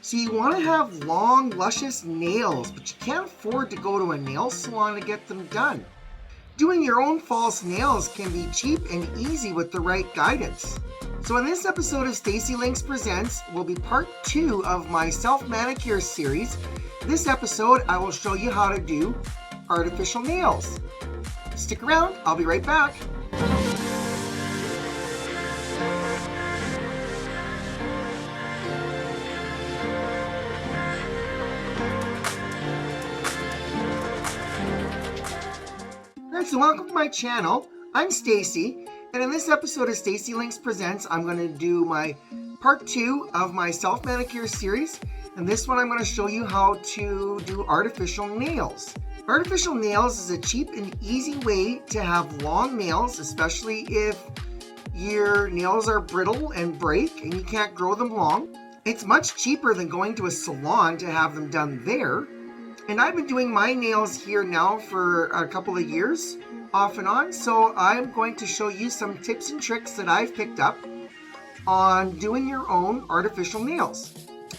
So you want to have long, luscious nails, but you can't afford to go to a nail salon to get them done. Doing your own false nails can be cheap and easy with the right guidance. So in this episode of Stacy Links Presents will be part 2 of my self-manicure series. This episode, I will show you how to do artificial nails. Stick around, I'll be right back. So welcome to my channel. I'm Stacy, and in this episode of Stacy Links Presents, I'm going to do my part 2 of my self-manicure series. And this one I'm going to show you how to do artificial nails. Artificial nails is a cheap and easy way to have long nails, especially if your nails are brittle and break and you can't grow them long. It's much cheaper than going to a salon to have them done there. And I've been doing my nails here now for a couple of years, off and on. So I'm going to show you some tips and tricks that I've picked up on doing your own artificial nails.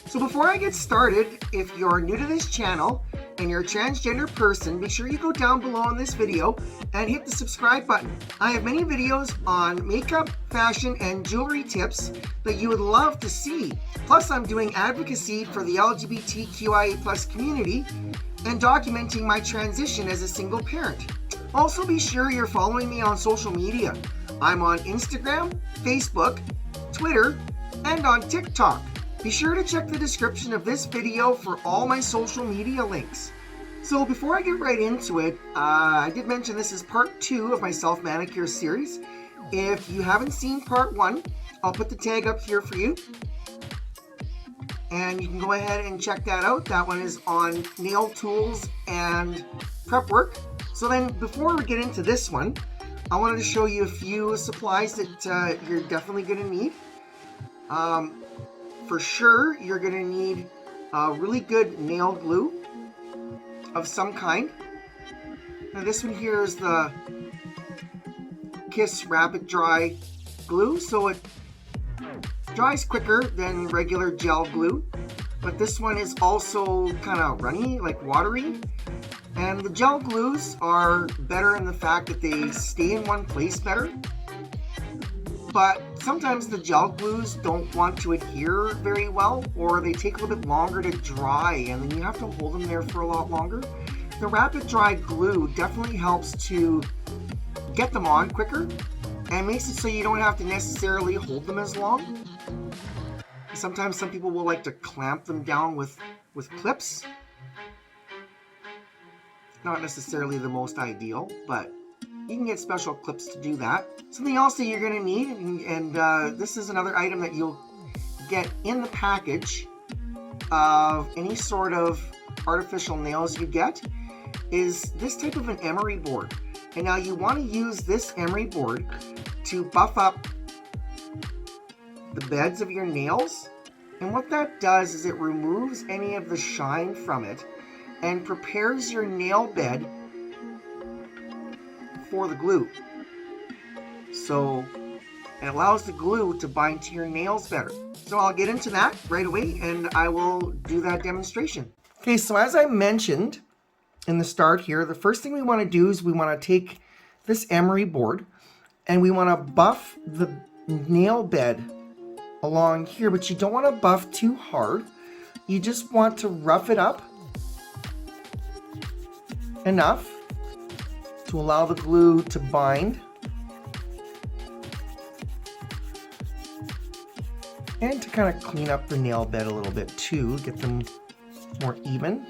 So before I get started, if you're new to this channel and you're a transgender person, make sure you go down below in this video and hit the subscribe button. I have many videos on makeup, fashion, and jewelry tips that you would love to see. Plus, I'm doing advocacy for the LGBTQIA+ community and documenting my transition as a single parent. Also, be sure you're following me on social media. I'm on Instagram, Facebook, Twitter, and on TikTok. Be sure to check the description of this video for all my social media links. So before I get right into it, I did mention this is part 2 of my self-manicure series. If you haven't seen part 1, I'll put the tag up here for you. And you can go ahead and check that out. That one is on nail tools and prep work. So then before we get into this one, I wanted to show you a few supplies that you're definitely going to need. For sure, you're going to need really good nail glue of some kind. Now this one here is the Kiss Rapid Dry glue, so it dries quicker than regular gel glue. But this one is also kind of runny, like watery. And the gel glues are better in the fact that they stay in one place better. But sometimes the gel glues don't want to adhere very well, or they take a little bit longer to dry, and then you have to hold them there for a lot longer. The rapid dry glue definitely helps to get them on quicker and makes it so you don't have to necessarily hold them as long. Sometimes some people will like to clamp them down with clips. Not necessarily the most ideal, but you can get special clips to do that. Something else that you're going to need, and this is another item that you'll get in the package of any sort of artificial nails you get, is this type of an emery board. And now you want to use this emery board to buff up the beds of your nails. And what that does is it removes any of the shine from it and prepares your nail bed for the glue. So it allows the glue to bind to your nails better. So I'll get into that right away and I will do that demonstration. Okay, so as I mentioned in the start here, the first thing we want to do is we want to take this emery board and we want to buff the nail bed along here, but you don't want to buff too hard. You just want to rough it up enough to allow the glue to bind and to kind of clean up the nail bed a little bit too, get them more even.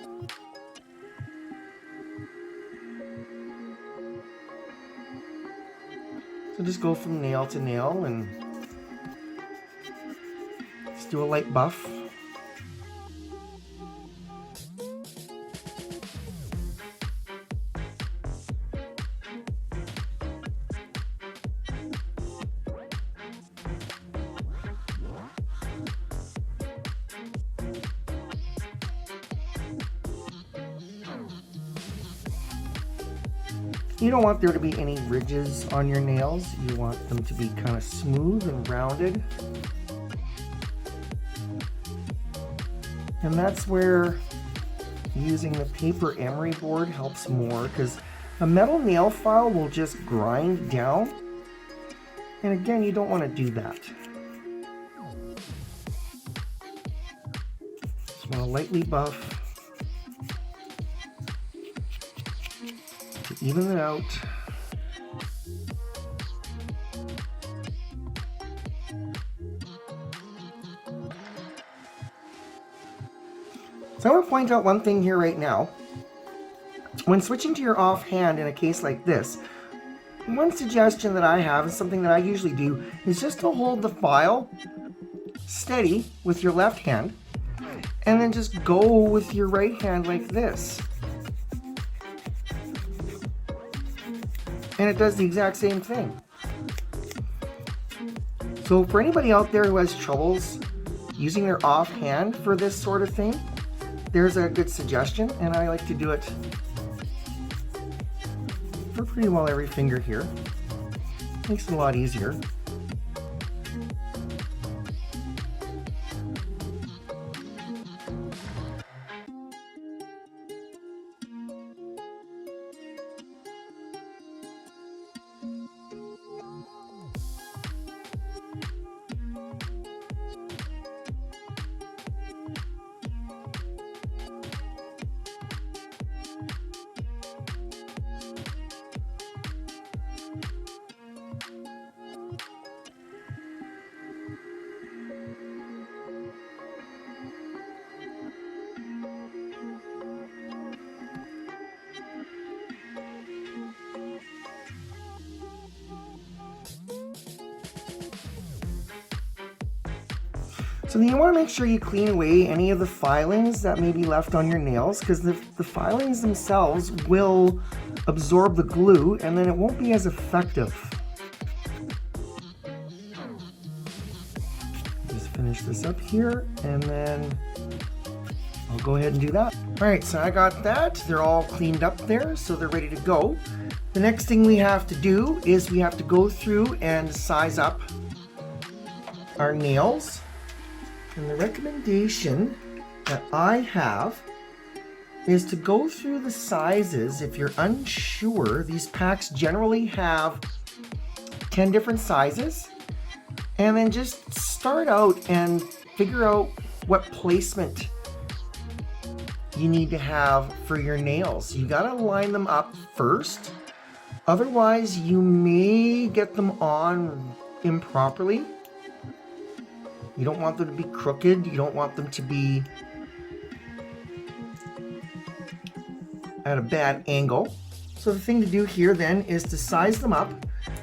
So just go from nail to nail and just do a light buff. You don't want there to be any ridges on your nails. You want them to be kind of smooth and rounded. And that's where using the paper emery board helps more, because a metal nail file will just grind down. And again, you don't want to do that. Just want to lightly buff to even it out. So I want to point out one thing here right now. When switching to your offhand in a case like this, one suggestion that I have, and something that I usually do, is just to hold the file steady with your left hand, and then just go with your right hand like this. And it does the exact same thing. So for anybody out there who has troubles using their offhand for this sort of thing, there's a good suggestion, and I like to do it for pretty well every finger here. Makes it a lot easier. So then you want to make sure you clean away any of the filings that may be left on your nails, because the filings themselves will absorb the glue and then it won't be as effective. Just finish this up here and then I'll go ahead and do that. Alright, so I got that. They're all cleaned up there, so they're ready to go. The next thing we have to do is we have to go through and size up our nails. And the recommendation that I have is to go through the sizes. If you're unsure, these packs generally have 10 different sizes. And then just start out and figure out what placement you need to have for your nails. You gotta line them up first. Otherwise, you may get them on improperly. You don't want them to be crooked. You don't want them to be at a bad angle. So the thing to do here then is to size them up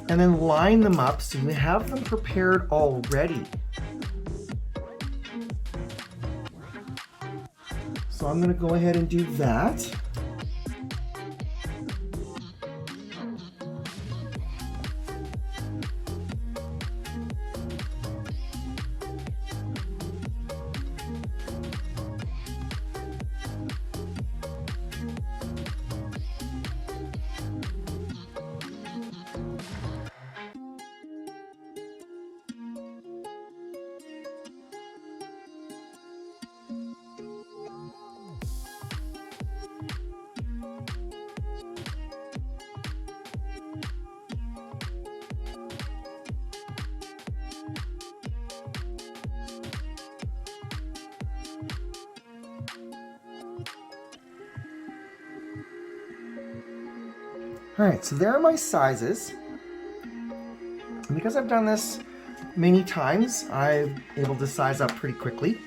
and then line them up so you have them prepared already. So I'm going to go ahead and do that. Alright, so there are my sizes. And because I've done this many times, I'm able to size up pretty quickly.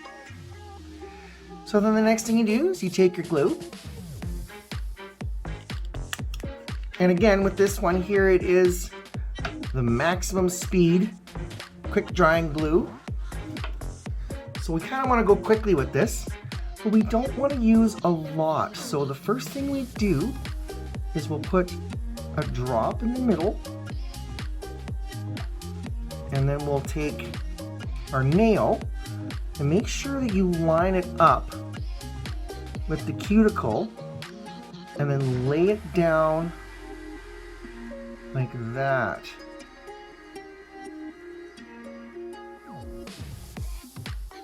So then the next thing you do is you take your glue. And again, with this one here, it is the maximum speed quick drying glue. So we kind of want to go quickly with this, but we don't want to use a lot. So the first thing we do is we'll put a drop in the middle, and then we'll take our nail and make sure that you line it up with the cuticle and then lay it down like that.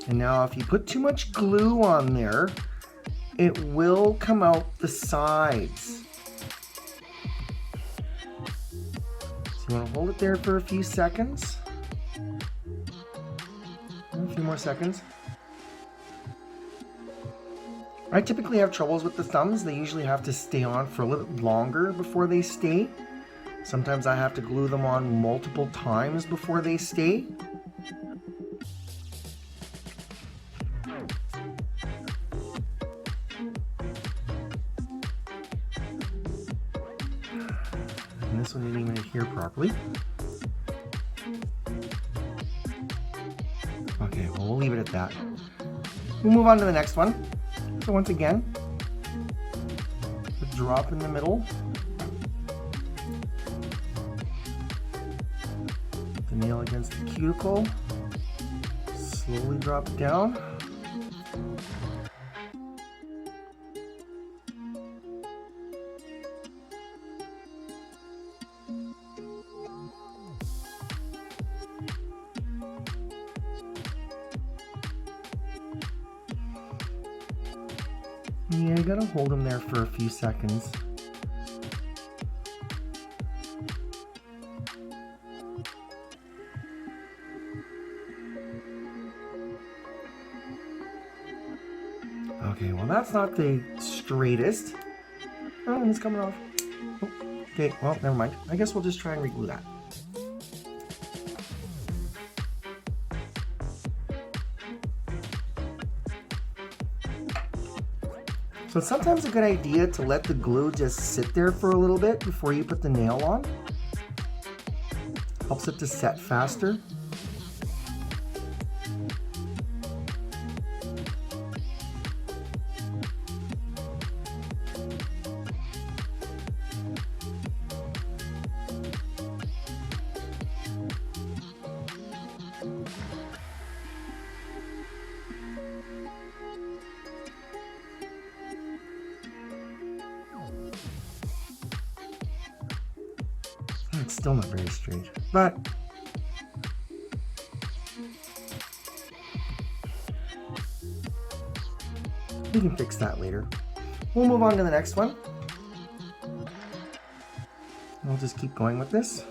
And now if you put too much glue on there, it will come out the sides. So you want to hold it there for a few seconds. A few more seconds. I typically have troubles with the thumbs. They usually have to stay on for a little bit longer before they stay. Sometimes I have to glue them on multiple times before they stay. And this one didn't even adhere properly. Okay, well, we'll leave it at that. We'll move on to the next one. So once again, the drop in the middle. The nail against the cuticle. Slowly drop it down. Yeah, you gotta hold them there for a few seconds. Okay, well that's not the straightest. Oh, and it's coming off. Oh, okay, well, never mind. I guess we'll just try and reglue that. So it's sometimes a good idea to let the glue just sit there for a little bit before you put the nail on. Helps it to set faster. It's still not very straight, but we can fix that later. We'll move on to the next one. We'll just keep going with this.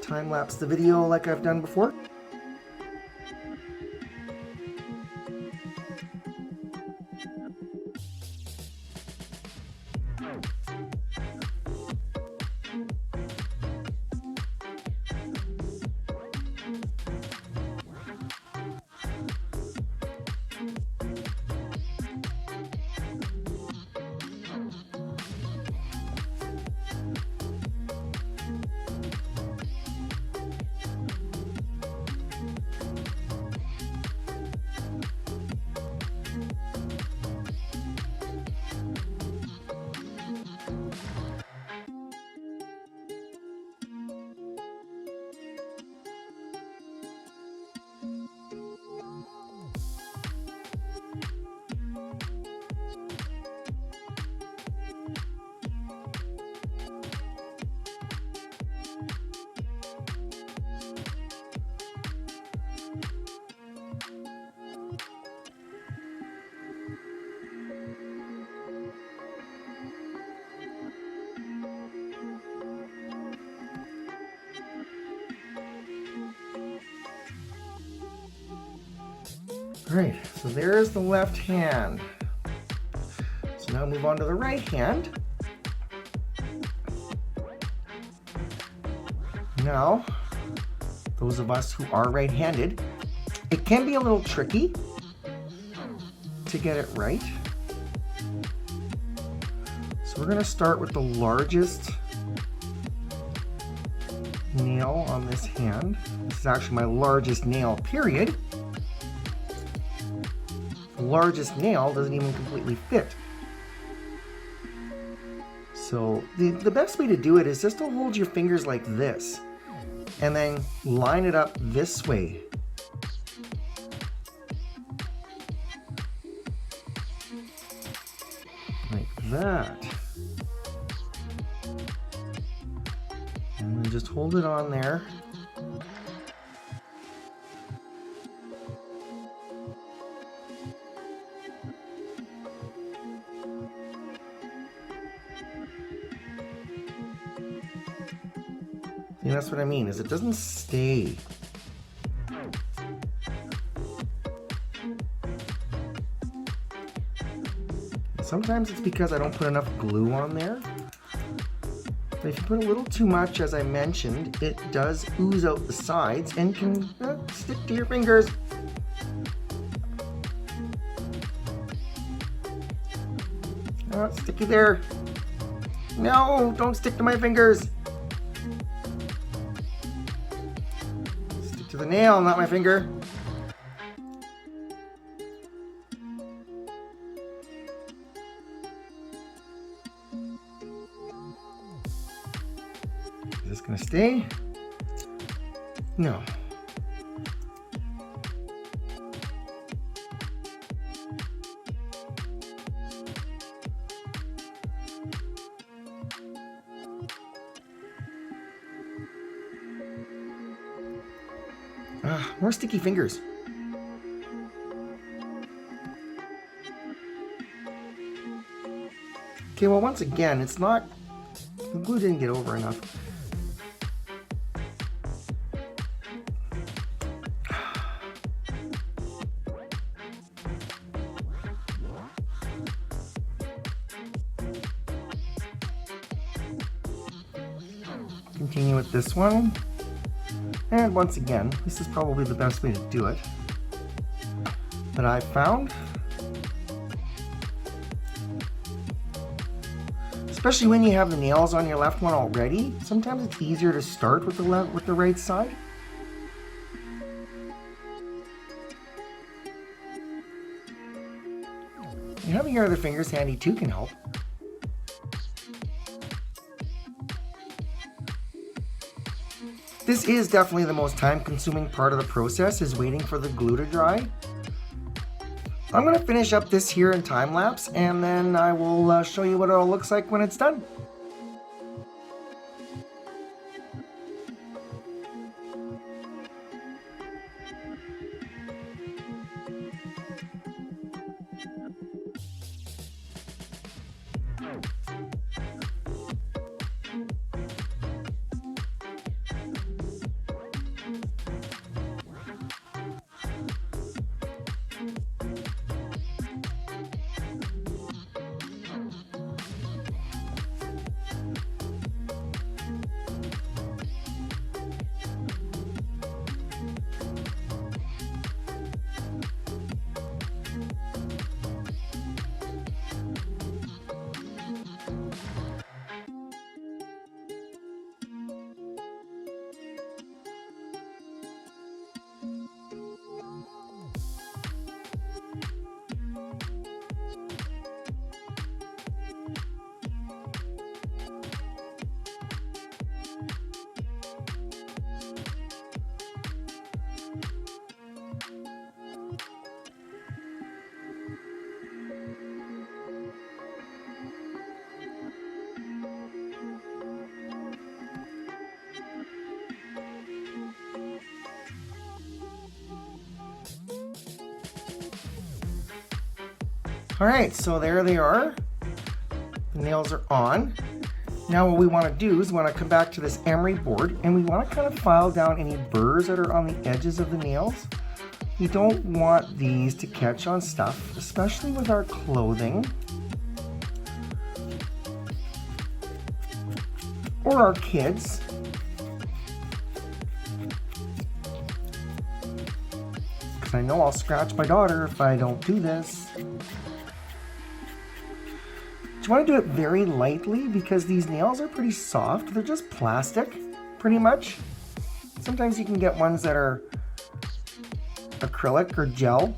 Time lapse the video like I've done before. All right, so there's the left hand. So now move on to the right hand. Now, those of us who are right-handed, it can be a little tricky to get it right. So we're going to start with the largest nail on this hand. This is actually my largest nail, period. The largest nail doesn't even completely fit. So the best way to do it is just to hold your fingers like this and then line it up this way. Like that. And then just hold it on there. See, that's what I mean, is it doesn't stay. Sometimes it's because I don't put enough glue on there. But if you put a little too much, as I mentioned, it does ooze out the sides and can stick to your fingers. Oh, it's sticky there. No, don't stick to my fingers. Stick to the nail, not my finger. Is this gonna stay? No. More sticky fingers. Okay, well, once again, it's not, the glue didn't get over enough. Continue with this one. And once again, this is probably the best way to do it that I've found. Especially when you have the nails on your left one already. Sometimes it's easier to start with the right side. And having your other fingers handy too can help. This is definitely the most time-consuming part of the process, is waiting for the glue to dry. I'm going to finish up this here in time-lapse, and then I will show you what it all looks like when it's done. Alright, so there they are. The nails are on. Now what we want to do is we want to come back to this emery board and we want to kind of file down any burrs that are on the edges of the nails. We don't want these to catch on stuff, especially with our clothing or our kids. Because I know I'll scratch my daughter if I don't do this. You want to do it very lightly because these nails are pretty soft. They're just plastic, pretty much. Sometimes you can get ones that are acrylic or gel.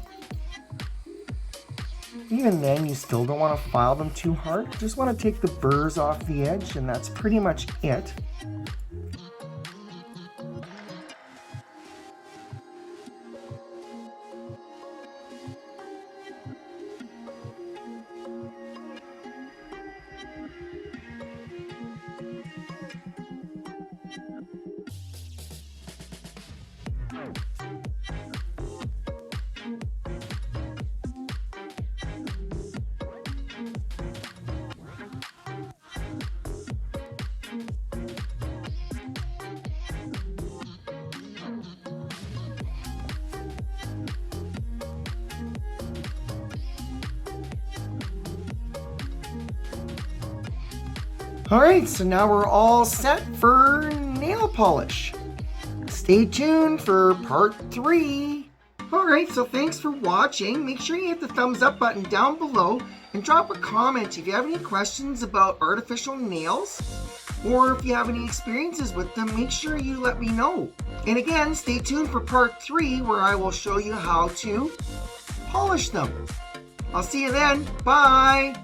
Even then, you still don't want to file them too hard. You just want to take the burrs off the edge, and that's pretty much it. Alright, so now we're all set for nail polish. Stay tuned for part 3. Alright, so thanks for watching. Make sure you hit the thumbs up button down below and drop a comment if you have any questions about artificial nails, or if you have any experiences with them, make sure you let me know. And again, stay tuned for part 3 where I will show you how to polish them. I'll see you then. Bye!